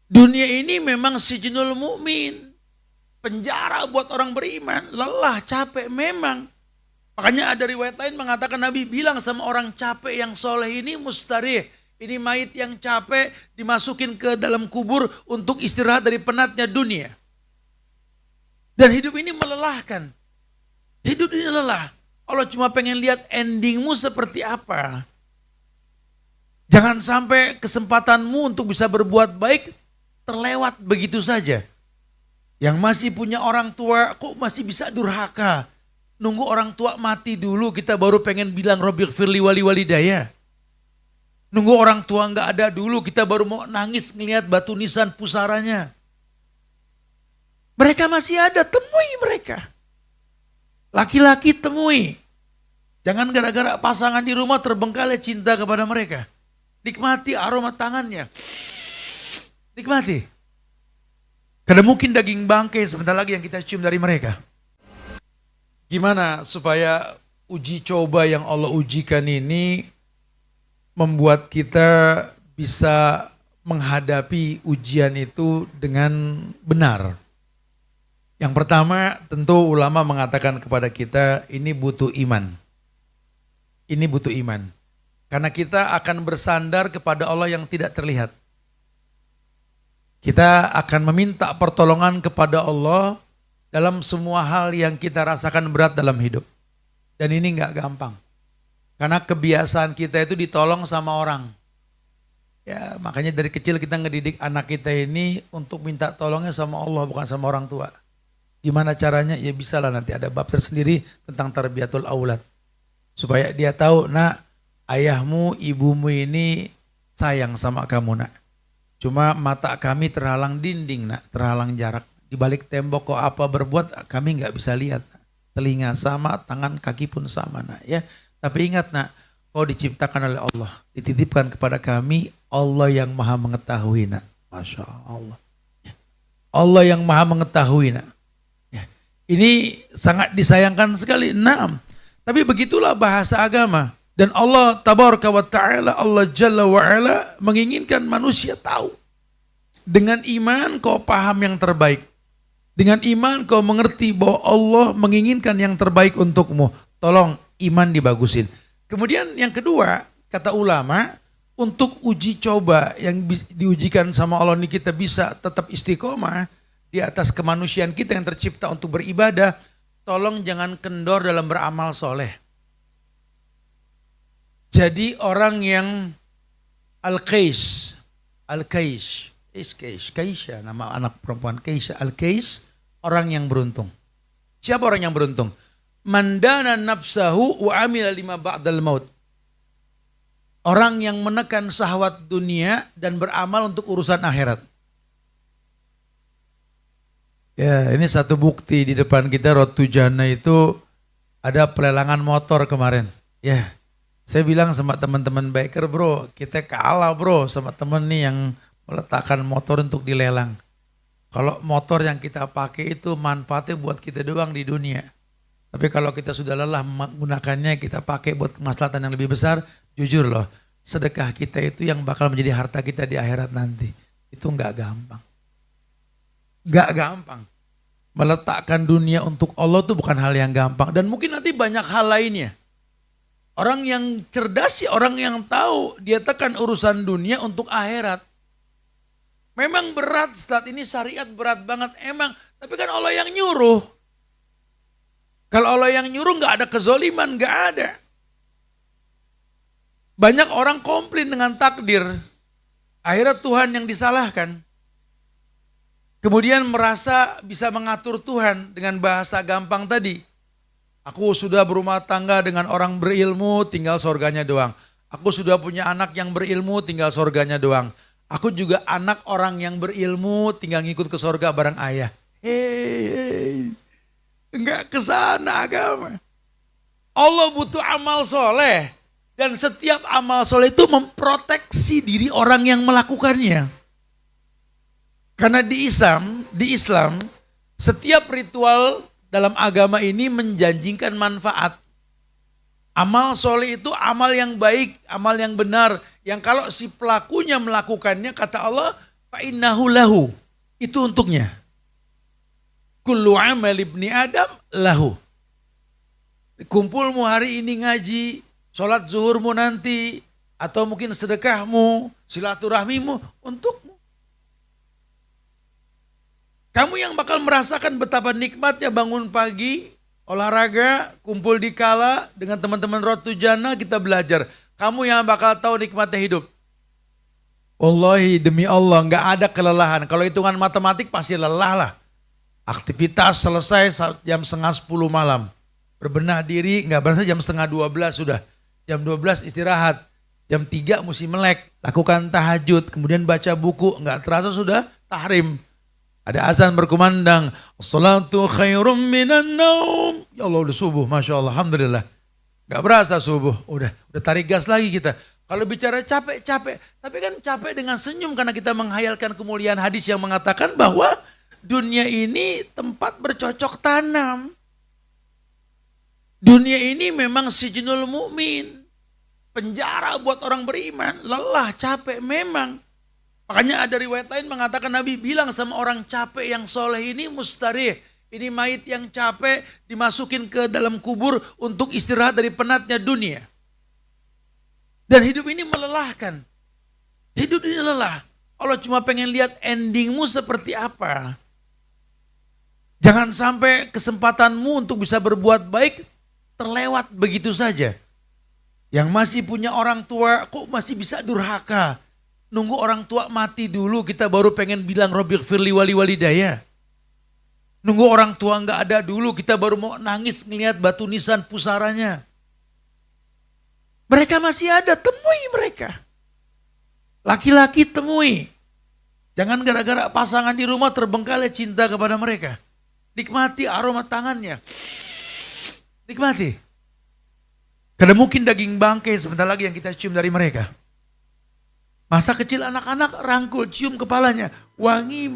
Dunia ini memang sijnul mukmin, penjara buat orang beriman, lelah, capek memang. Makanya ada riwayat lain mengatakan Nabi bilang sama orang capek yang soleh ini mustarih. Ini mayit yang capek dimasukin ke dalam kubur untuk istirahat dari penatnya dunia. Dan hidup ini melelahkan. Hidup ini lelah. Allah cuma pengen lihat endingmu seperti apa. Jangan sampai kesempatanmu untuk bisa berbuat baik terlewat begitu saja. Yang masih punya orang tua kok masih bisa durhaka. Nunggu orang tua mati dulu kita baru pengen bilang Rabbighfirli wali walidayya. Nunggu orang tua nggak ada dulu kita baru mau nangis ngelihat batu nisan pusaranya. Mereka masih ada, temui mereka. Laki-laki temui. Jangan gara-gara pasangan di rumah terbengkalai cinta kepada mereka. Nikmati aroma tangannya. Nikmati. Karena mungkin daging bangkai sebentar lagi yang kita cium dari mereka. Gimana supaya uji coba yang Allah ujikan ini membuat kita bisa menghadapi ujian itu dengan benar. Yang pertama tentu ulama mengatakan kepada kita ini butuh iman. Ini butuh iman. Karena kita akan bersandar kepada Allah yang tidak terlihat. Kita akan meminta pertolongan kepada Allah dalam semua hal yang kita rasakan berat dalam hidup. Dan ini enggak gampang. Karena kebiasaan kita itu ditolong sama orang. Ya, makanya dari kecil kita ngedidik anak kita ini untuk minta tolongnya sama Allah bukan sama orang tua. Gimana caranya? Ya bisa lah nanti ada bab tersendiri tentang tarbiyatul aulad. Supaya dia tahu, nak, ayahmu, ibumu ini sayang sama kamu, nak. Cuma mata kami terhalang dinding, nak, terhalang jarak. Di balik tembok kok apa berbuat kami nggak bisa lihat. Telinga sama, tangan, kaki pun sama, nak, ya. Tapi ingat, nak, kau diciptakan oleh Allah, dititipkan kepada kami Allah yang maha mengetahui, nak. Masya Allah. Allah yang maha mengetahui, nak. Ya. Ini sangat disayangkan sekali. Nah, tapi begitulah bahasa agama. Dan Allah tabaraka wa ta'ala, Allah jalla wa ala menginginkan manusia tahu. Dengan iman kau paham yang terbaik. Dengan iman kau mengerti bahwa Allah menginginkan yang terbaik untukmu. Tolong iman dibagusin. Kemudian yang kedua, kata ulama, untuk uji coba yang diujikan sama Allah ini kita bisa tetap istiqomah di atas kemanusiaan kita yang tercipta untuk beribadah, tolong jangan kendor dalam beramal soleh. Jadi orang yang Al-Qais, Kaisha, nama anak perempuan Kaisha, Al-Qais, orang yang beruntung. Siapa orang yang beruntung? Mandana nafsahu wa amila lima ba'dal maut. Orang yang menekan syahwat dunia dan beramal untuk urusan akhirat. Ya, ini satu bukti di depan kita Road to Jannah itu ada pelelangan motor kemarin. Ya, saya bilang sama teman-teman biker, bro, kita kalah bro sama temen nih yang meletakkan motor untuk dilelang. Kalau motor yang kita pakai itu manfaatnya buat kita doang di dunia. Tapi kalau kita sudah lelah menggunakannya, kita pakai buat kemaslahatan yang lebih besar, jujur loh, sedekah kita itu yang bakal menjadi harta kita di akhirat nanti. Itu enggak gampang. Enggak gampang. Meletakkan dunia untuk Allah itu bukan hal yang gampang. Dan mungkin nanti banyak hal lainnya. Orang yang cerdas sih, orang yang tahu, dia tekan urusan dunia untuk akhirat. Memang berat, saat ini syariat berat banget, emang. Tapi kan Allah yang nyuruh. Kalau Allah yang nyuruh nggak ada kezoliman, nggak ada. Banyak orang komplain dengan takdir. Akhirnya Tuhan yang disalahkan. Kemudian merasa bisa mengatur Tuhan dengan bahasa gampang tadi. Aku sudah berumah tangga dengan orang berilmu, tinggal surganya doang. Aku sudah punya anak yang berilmu, tinggal surganya doang. Aku juga anak orang yang berilmu, tinggal ngikut ke surga bareng ayah. Hei. Enggak ke sana agama. Allah butuh amal soleh. Dan setiap amal soleh itu memproteksi diri orang yang melakukannya. Karena di Islam, setiap ritual dalam agama ini menjanjikan manfaat. Amal soleh itu amal yang baik, amal yang benar. Yang kalau si pelakunya melakukannya, kata Allah, fa innahu lahu. Itu untuknya. Kullu amal ibni Adam lahu. Kumpulmu hari ini ngaji, sholat zuhurmu nanti, atau mungkin sedekahmu, silaturahmimu untukmu. Kamu yang bakal merasakan betapa nikmatnya bangun pagi, olahraga, kumpul di kala dengan teman-teman Rotu Jannah kita belajar. Kamu yang bakal tahu nikmatnya hidup. Wallahi demi Allah nggak ada kelelahan. Kalau hitungan matematik pasti lelah lah. Aktivitas selesai jam 9:30 malam. Berbenah diri nggak berasa jam 11:30 sudah. Jam 12 istirahat. Jam 3 mesti melek. Lakukan tahajud. Kemudian baca buku. Nggak terasa sudah tahrim. Ada azan berkumandang. As-salatu khairum minan naum. Ya Allah udah subuh. Masya Allah. Alhamdulillah. Nggak berasa subuh. Udah tarik gas lagi kita. Kalau bicara capek. Tapi kan capek dengan senyum. Karena kita menghayalkan kemuliaan hadis yang mengatakan bahwa dunia ini tempat bercocok tanam. Dunia ini memang sijnul mu'min. Penjara buat orang beriman. Lelah, capek memang. Makanya ada riwayat lain mengatakan Nabi bilang sama orang capek yang soleh ini mustarih. Ini mayit yang capek dimasukin ke dalam kubur untuk istirahat dari penatnya dunia. Dan hidup ini melelahkan. Hidup ini lelah. Allah cuma pengen lihat endingmu seperti apa. Jangan sampai kesempatanmu untuk bisa berbuat baik terlewat begitu saja. Yang masih punya orang tua kok masih bisa durhaka. Nunggu orang tua mati dulu kita baru pengen bilang Rabbighfirli wali walidayya. Nunggu orang tua nggak ada dulu kita baru mau nangis ngelihat batu nisan pusaranya. Mereka masih ada, temui mereka. Laki-laki temui. Jangan gara-gara pasangan di rumah terbengkalai cinta kepada mereka. Nikmati aroma tangannya. Nikmati. Karena mungkin daging bangkai sebentar lagi yang kita cium dari mereka. Masa kecil anak-anak rangkul, cium kepalanya. Wangi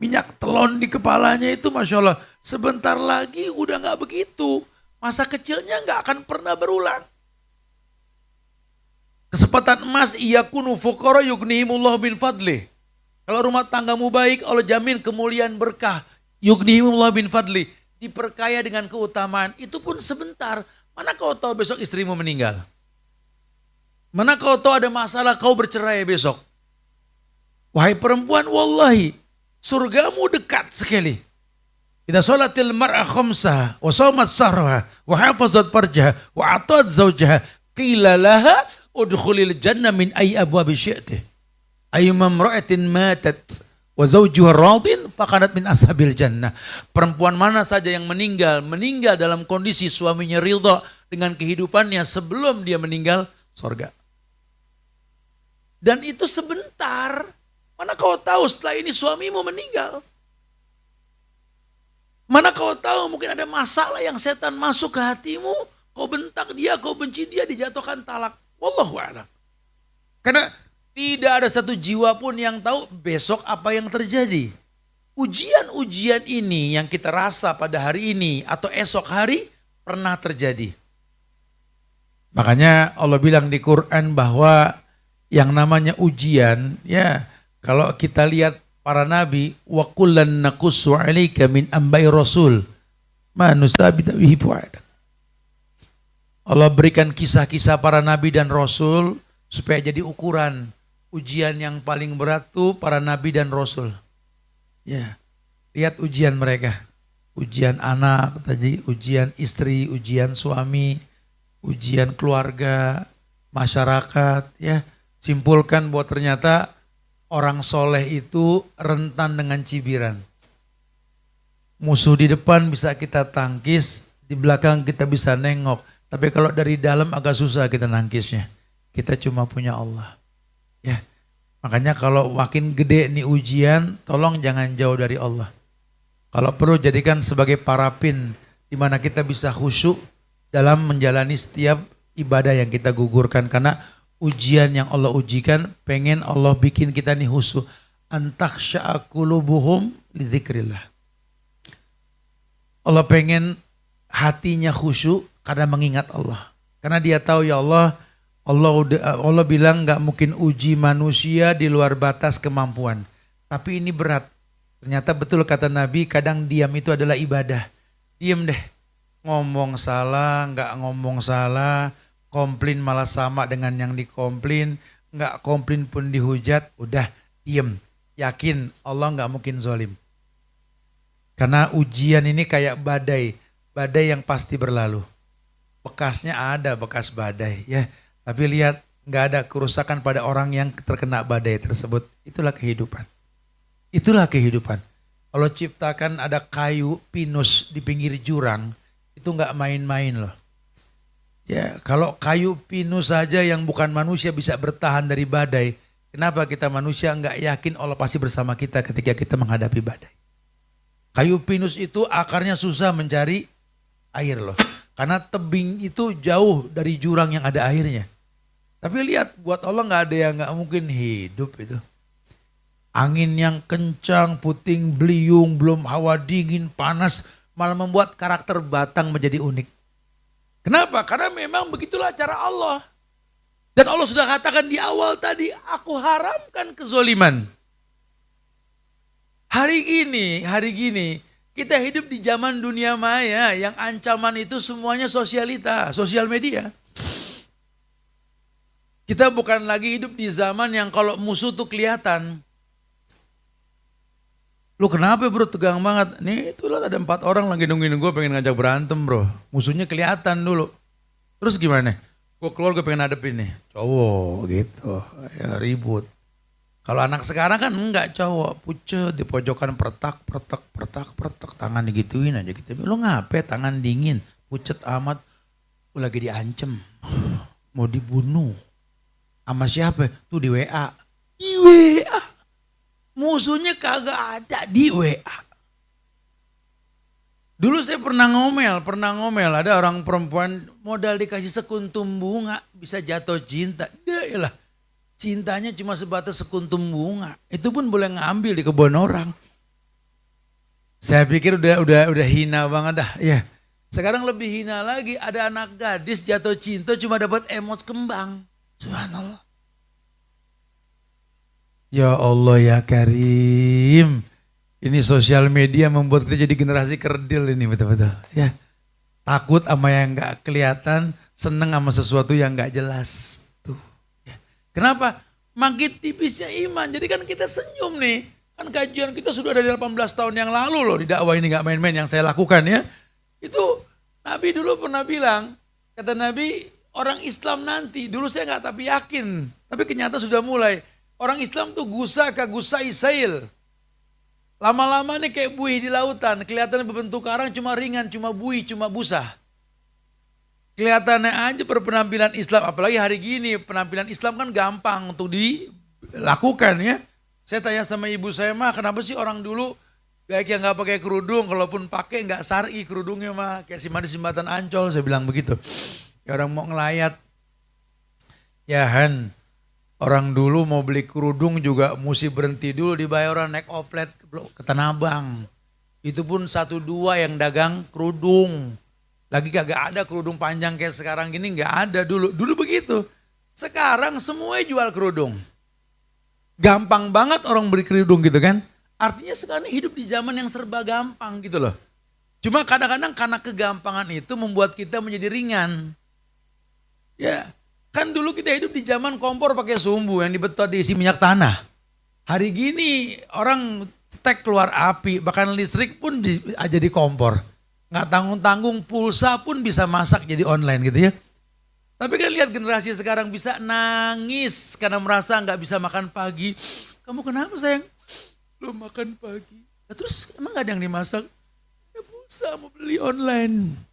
minyak telon di kepalanya itu Masya Allah. Sebentar lagi udah gak begitu. Masa kecilnya gak akan pernah berulang. Kesempatan emas iyakunu fuqara yughnihimullah bin fadli. Kalau rumah tanggamu baik Allah jamin kemuliaan berkah. Yughnihimullah bin fadli. Diperkaya dengan keutamaan. Itu pun sebentar. Mana kau tahu besok istrimu meninggal? Mana kau tahu ada masalah kau bercerai besok? Wahai perempuan, wallahi surgamu dekat sekali. Idza sholatil mar'a khamsah wa shamat sahraha wa hafazat farjaha wa atat zawjaha qila laha udkhulil jannah min ayyi abwabi syi'ti. Ayyuma imra'atin matat wa zawjuha radin faqadat min ashabil jannah. Perempuan mana saja yang meninggal dalam kondisi suaminya ridha dengan kehidupannya sebelum dia meninggal, surga. Dan itu sebentar. Mana kau tahu setelah ini suamimu meninggal? Mana kau tahu mungkin ada masalah yang setan masuk ke hatimu, kau bentak dia, kau benci dia, dijatuhkan talak. Wallahu a'lam. Karena tidak ada satu jiwa pun yang tahu besok apa yang terjadi. Ujian-ujian ini yang kita rasa pada hari ini atau esok hari pernah terjadi. Makanya Allah bilang di Quran bahwa yang namanya ujian, ya kalau kita lihat para nabi, wa kullan naqussu 'alaika min ambai rasul ma nusabita bihi fu'adak. Allah berikan kisah-kisah para nabi dan rasul supaya jadi ukuran. Ujian yang paling berat tuh para nabi dan rasul. Ya, lihat ujian mereka. Ujian anak tadi, ujian istri, ujian suami, ujian keluarga, masyarakat. Ya, simpulkan bahwa ternyata orang soleh itu rentan dengan cibiran. Musuh di depan bisa kita tangkis, di belakang kita bisa nengok. Tapi kalau dari dalam agak susah kita nangkisnya. Kita cuma punya Allah. Ya, makanya kalau makin gede nih ujian, tolong jangan jauh dari Allah. Kalau perlu jadikan sebagai parapin di mana kita bisa khusyuk dalam menjalani setiap ibadah yang kita gugurkan. Karena ujian yang Allah ujikan, pengen Allah bikin kita nih khusyuk. Antakhsha'a qulubuhum lidzikrillah. Allah pengen hatinya khusyuk karena mengingat Allah. Karena dia tahu ya Allah, Allah bilang nggak mungkin uji manusia di luar batas kemampuan. Tapi ini berat. Ternyata betul kata Nabi, kadang diam itu adalah ibadah. Diam deh. Ngomong salah, nggak ngomong salah. Komplain malah sama dengan yang dikomplain. Nggak komplain pun dihujat. Udah diam. Yakin Allah nggak mungkin zalim. Karena ujian ini kayak badai. Badai yang pasti berlalu. Bekasnya ada, bekas badai. Ya. Tapi lihat, nggak ada kerusakan pada orang yang terkena badai tersebut. Itulah kehidupan. Itulah kehidupan. Kalau ciptakan ada kayu pinus di pinggir jurang, itu nggak main-main loh. Ya, kalau kayu pinus saja yang bukan manusia bisa bertahan dari badai, kenapa kita manusia nggak yakin Allah pasti bersama kita ketika kita menghadapi badai? Kayu pinus itu akarnya susah mencari air loh. Karena tebing itu jauh dari jurang yang ada airnya. Tapi lihat, buat Allah nggak ada yang nggak mungkin hidup itu. Angin yang kencang, puting beliung, belum hawa dingin, panas, malah membuat karakter batang menjadi unik. Kenapa? Karena memang begitulah cara Allah. Dan Allah sudah katakan di awal tadi, aku haramkan kezoliman. Hari gini, kita hidup di zaman dunia maya yang ancaman itu semuanya sosialita, sosial media. Kita bukan lagi hidup di zaman yang kalau musuh tuh kelihatan. Lu kenapa bro tegang banget? Nih itulah ada 4 orang lagi nungguin gue pengen ngajak berantem bro. Musuhnya kelihatan dulu. Terus gimana? Gue keluar gue pengen hadepin nih. Cowok gitu. Ya ribut. Kalau anak sekarang kan enggak cowok. Pucet di pojokan pertak. Tangan digituin aja gitu. Lu ngapain tangan dingin? Pucet amat. Lu lagi diancem. Mau dibunuh. Sama siapa? Tuh di WA. Di WA. Musuhnya kagak ada di WA. Dulu saya pernah ngomel. Ada orang perempuan modal dikasih sekuntum bunga bisa jatuh cinta. Yaelah, cintanya cuma sebatas sekuntum bunga. Itu pun boleh ngambil di kebun orang. Saya pikir udah hina banget dah. Ya. Sekarang lebih hina lagi, ada anak gadis jatuh cinta cuma dapat emot kembang. Subhanallah. Ya Allah ya Karim. Ini sosial media membuat kita jadi generasi kerdil ini betul-betul. Ya. Takut sama yang gak kelihatan, seneng sama sesuatu yang gak jelas. Tuh. Ya. Kenapa? Makin tipisnya iman. Jadi kan kita senyum nih. Kan kajian kita sudah dari 18 tahun yang lalu loh di dakwah ini gak main-main yang saya lakukan ya. Itu Nabi dulu pernah bilang, kata Nabi orang Islam nanti, dulu saya gak tapi yakin. Tapi kenyataan sudah mulai. Orang Islam tuh gusa isail. Lama-lama nih kayak buih di lautan. Kelihatannya berbentuk karang cuma ringan, cuma buih, cuma busa. Kelihatannya aja berpenampilan Islam. Apalagi hari gini penampilan Islam kan gampang untuk dilakukan ya. Saya tanya sama ibu saya, mah kenapa sih orang dulu baik yang gak pakai kerudung. Kalaupun pakai gak syar'i kerudungnya mah. Kayak simbatan Ancol saya bilang begitu. Ya orang mau ngelayat. Ya Han. Orang dulu mau beli kerudung juga mesti berhenti dulu di Bayoran naik oplet ke Tanah Abang. Itu pun 1-2 yang dagang kerudung. Lagi kagak ada kerudung panjang kayak sekarang gini, nggak ada dulu. Dulu begitu. Sekarang semua jual kerudung. Gampang banget orang beli kerudung gitu kan. Artinya sekarang hidup di zaman yang serba gampang gitu loh. Cuma kadang-kadang karena kegampangan itu membuat kita menjadi ringan. Ya. Kan dulu kita hidup di zaman kompor pakai sumbu yang dibetot diisi minyak tanah. Hari gini orang stek keluar api, bahkan listrik pun aja di kompor. Nggak tanggung-tanggung, pulsa pun bisa masak jadi online gitu ya. Tapi kan lihat generasi sekarang bisa nangis karena merasa nggak bisa makan pagi. Kamu kenapa sayang? Belum makan pagi. Nah, terus emang nggak ada yang dimasak? Ya pulsa mau beli online.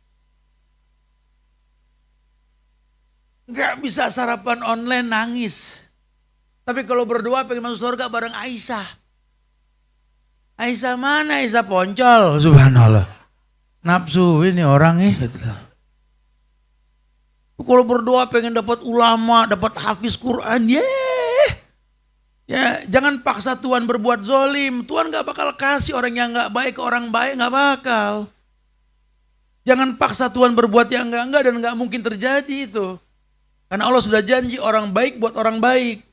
Gak bisa sarapan online nangis. Tapi kalau berdoa pengen masuk surga bareng Aisyah. Aisyah mana? Aisyah Poncol. Subhanallah. Nafsu ini orang Kalau berdoa pengen dapat ulama, dapat hafiz Quran. Ya, jangan paksa Tuhan berbuat zolim. Tuhan gak bakal kasih orang yang gak baik ke orang baik, gak bakal. Jangan paksa Tuhan berbuat yang enggak dan gak mungkin terjadi itu. Karena Allah sudah janji orang baik buat orang baik.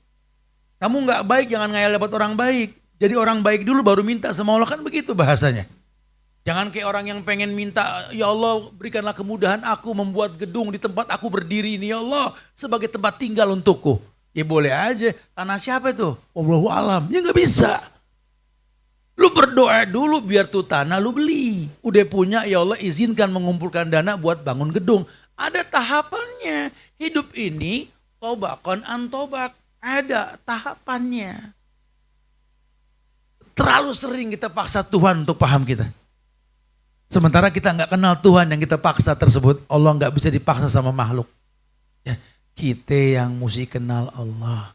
Kamu nggak baik jangan ngayal dapat orang baik. Jadi orang baik dulu baru minta sama Allah, kan begitu bahasanya. Jangan kayak orang yang pengen minta, ya Allah berikanlah kemudahan aku membuat gedung di tempat aku berdiri ini ya Allah sebagai tempat tinggal untukku. Ya boleh aja, tanah siapa itu? Wallahu alam, ya nggak bisa. Lu berdoa dulu biar tuh tanah lu beli. Udah punya, ya Allah izinkan mengumpulkan dana buat bangun gedung. Ada tahapannya. Hidup ini tobakon an tobak. Ada tahapannya. Terlalu sering kita paksa Tuhan untuk paham kita. Sementara kita nggak kenal Tuhan yang kita paksa tersebut. Allah nggak bisa dipaksa sama makhluk. Ya, kita yang mesti kenal Allah.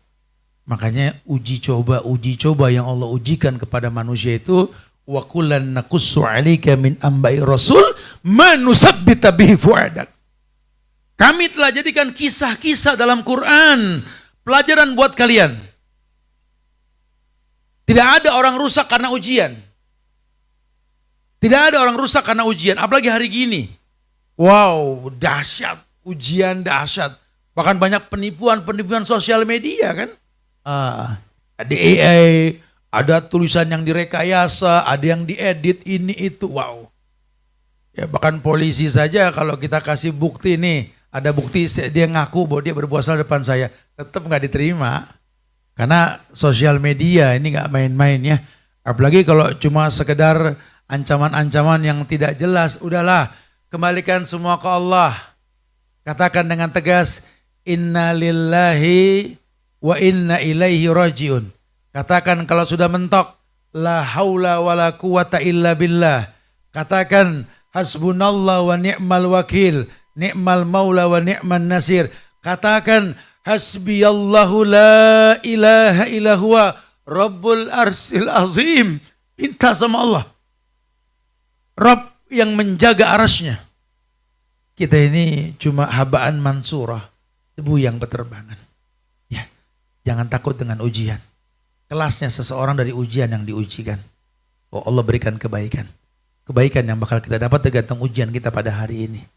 Makanya uji coba yang Allah ujikan kepada manusia itu wa kullan naqussu 'alaika min amba'i rasul ma nusabbita bihi fu'adak. Kami telah jadikan kisah-kisah dalam Quran pelajaran buat kalian. Tidak ada orang rusak karena ujian. Tidak ada orang rusak karena ujian, apalagi hari gini. Wow, dahsyat, ujian dahsyat. Bahkan banyak penipuan sosial media kan. Ada AI, ada tulisan yang direkayasa, ada yang diedit ini itu, wow. Ya bahkan polisi saja kalau kita kasih bukti nih, ada bukti dia ngaku bahwa dia berbuat salah depan saya, tetap nggak diterima. Karena sosial media ini nggak main-main ya. Apalagi kalau cuma sekedar ancaman-ancaman yang tidak jelas, udahlah kembalikan semua ke Allah. Katakan dengan tegas, inna lillahi wa inna ilaihi rajiun. Katakan kalau sudah mentok, la haula wa la quwata illa billah. Katakan hasbunallah wa ni'mal wakil, ni'mal maula wa ni'man nasir. Katakan hasbiyallahu la ilaha illa huwa rabbul arsil azim. Minta sama Allah. Rabb yang menjaga arasnya. Kita ini cuma habaan mansurah, debu yang berterbangan. Jangan takut dengan ujian. Kelasnya seseorang dari ujian yang diujikan. Oh Allah berikan kebaikan. Kebaikan yang bakal kita dapat tergantung ujian kita pada hari ini.